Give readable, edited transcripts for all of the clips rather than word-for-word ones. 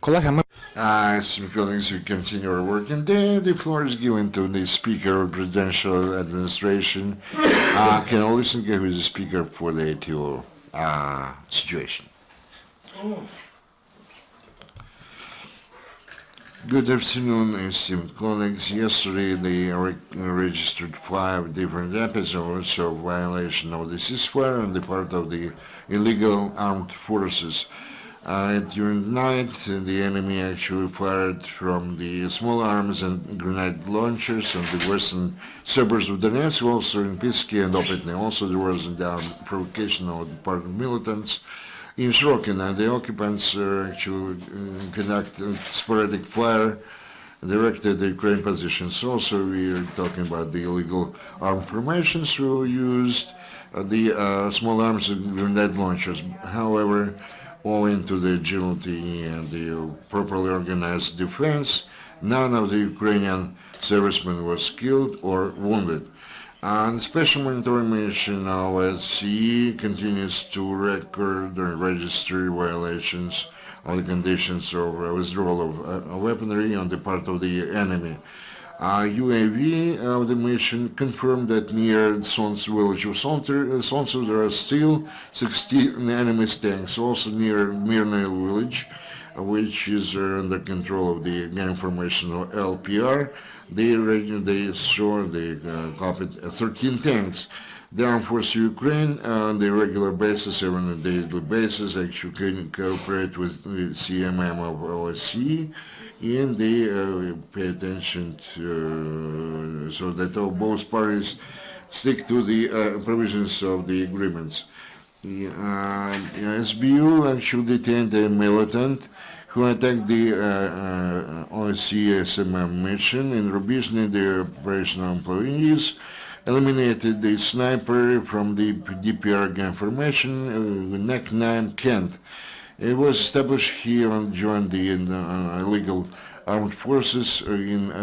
Esteemed colleagues, we continue our work, and the floor is given to the Speaker of Presidential Administration, Ken Lysenko, who is the Speaker for the ATO situation. Good afternoon, esteemed colleagues. Yesterday, they registered 5 different episodes of violation of the ceasefire on the part of the illegal armed forces. During the night, the enemy actually fired from the small arms and grenade launchers on the western suburbs of Donetsk, also in Pisky and Opitny. Also, there was a provocation on the part of militants. In Shrokin, the occupants actually conducted sporadic fire directed at Ukraine positions. Also, we are talking about the illegal armed formations who used the small arms and grenade launchers. However, owing to the agility and the properly organized defense, none of the Ukrainian servicemen was killed or wounded. And Special Monitoring Mission OSCE continues to record and register violations of the conditions of withdrawal of weaponry on the part of the enemy. UAV of the mission confirmed that near Sons village of Sonsu there are still 16 enemy tanks. Also near Mirnail village, which is under control of the gang formation of LPR, they copied 13 tanks. The Armed Forces of Ukraine on the regular basis, even on a daily basis, actually can cooperate with the CMM of OSCE, and they pay attention to, so that both parties stick to the provisions of the agreements. The SBU actually detained a militant who attacked the OSCE SMM mission in Rubizhny. The operational employees eliminated the sniper from the DPR gang formation, nicknamed Kent. It was established here and joined the illegal armed forces in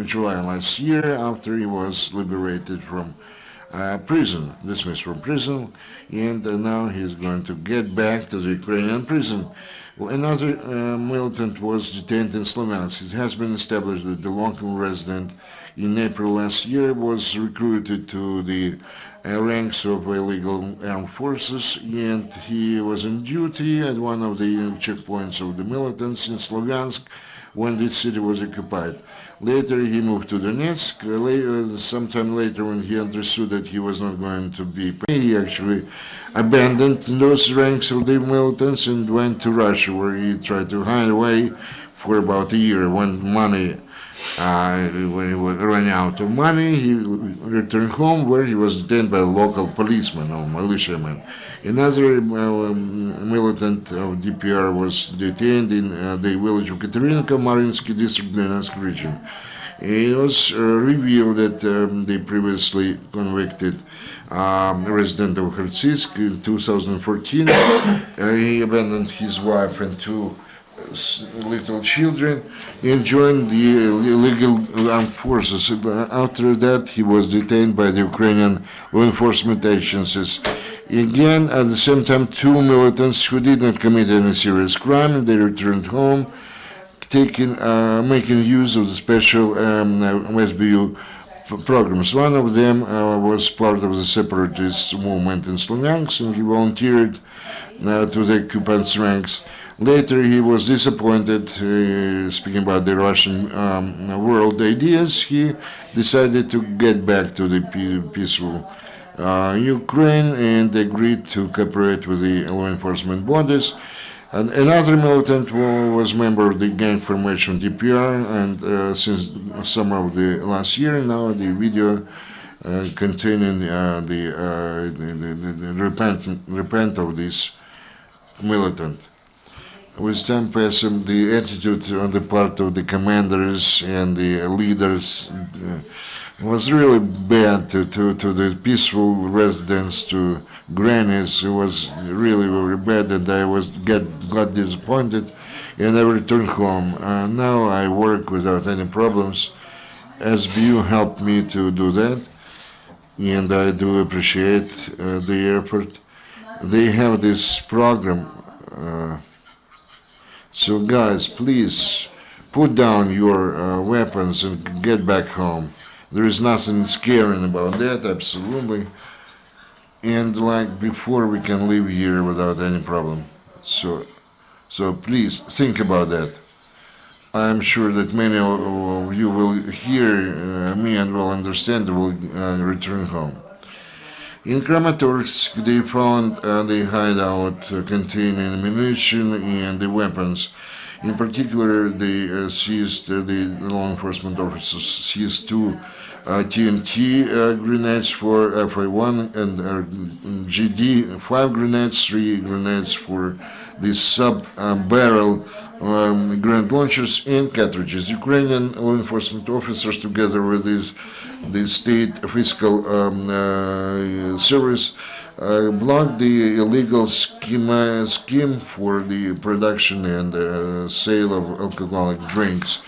July last year after he was liberated from prison, dismissed from prison, and now he's going to get back to the Ukrainian prison. Well, another militant was detained in Slovyansk. It has been established that the local resident in April last year was recruited to the ranks of illegal armed forces, and he was on duty at one of the checkpoints of the militants in Slovyansk when the city was occupied. Later he moved to Donetsk. Sometime later, when he understood that he was not going to be paid, he actually abandoned those ranks of the militants and went to Russia, where he tried to hide away for about a year. When he was running out of money, he returned home, where he was detained by a local policeman or militiaman. Another militant of DPR was detained in the village of Katerinka, Mariinsky district, Donetsk region. It was revealed that the previously convicted resident of Kharkiv in 2014, he abandoned his wife and 2 little children and joined the illegal armed forces. After that, he was detained by the Ukrainian law enforcement agencies. Again, at the same time, 2 militants who did not commit any serious crime, they returned home, making use of the special SBU programs. One of them was part of the separatist movement in Slovyansk, and he volunteered to the occupants' ranks. Later, he was disappointed, speaking about the Russian world ideas. He decided to get back to the peaceful Ukraine and agreed to cooperate with the law enforcement bodies. And another militant was member of the gang formation DPR, and since summer of the last year, now the video containing the repent of this militant. With time passing, the attitude on the part of the commanders and the leaders was really bad to the peaceful residents, to grannies. It was really very bad, and I got disappointed, and I returned home. Now I work without any problems. SBU helped me to do that, and I do appreciate the effort. They have this program So guys, please put down your weapons and get back home. There is nothing scary about that, absolutely. And like before, we can live here without any problem. So please think about that. I'm sure that many of you will hear me and will understand and will return home. In Kramatorsk, they found the hideout containing ammunition and the weapons. In particular, they seized the law enforcement officers seized two TNT grenades for FA1 and GD5 grenades, three grenades for the sub-barrel grenade launchers and cartridges. Ukrainian law enforcement officers, together with the state fiscal service, blocked the illegal scheme for the production and sale of alcoholic drinks.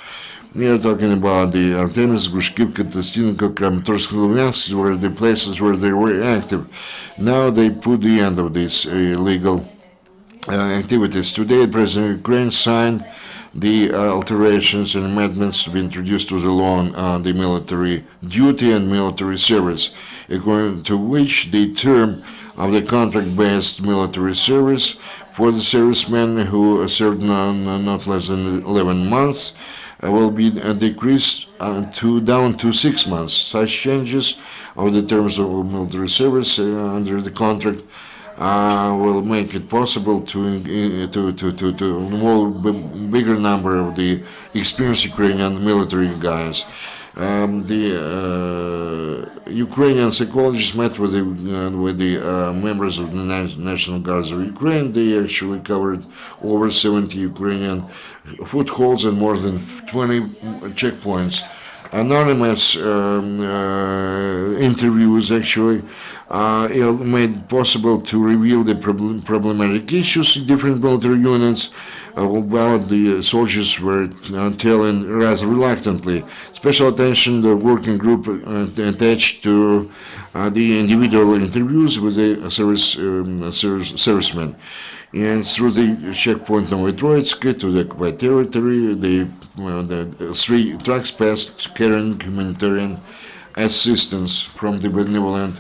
We are talking about the Artemis, Grushkivka, Testinko, Kramatorsk, Luhansk, were the places where they were active. Now they put the end of these illegal activities. Today, President of Ukraine signed the alterations and amendments to be introduced to the law on the military duty and military service, according to which the term of the contract-based military service for the servicemen who served not less than 11 months will be decreased down to 6 months. Such changes of the terms of military service under the contract will make it possible to involve a bigger number of the experienced Ukrainian military guys. The Ukrainian psychologists met with the members of the National Guards of Ukraine. They actually covered over 70 Ukrainian footholds and more than 20 checkpoints. Anonymous interviews actually made it possible to reveal the problematic issues in different military units about the soldiers were telling rather reluctantly. Special attention the working group attached to the individual interviews with the servicemen. And through the checkpoint Novotroitsk to the occupied territory, the 3 trucks passed carrying humanitarian assistance from the benevolent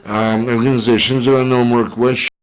organizations. There are no more questions.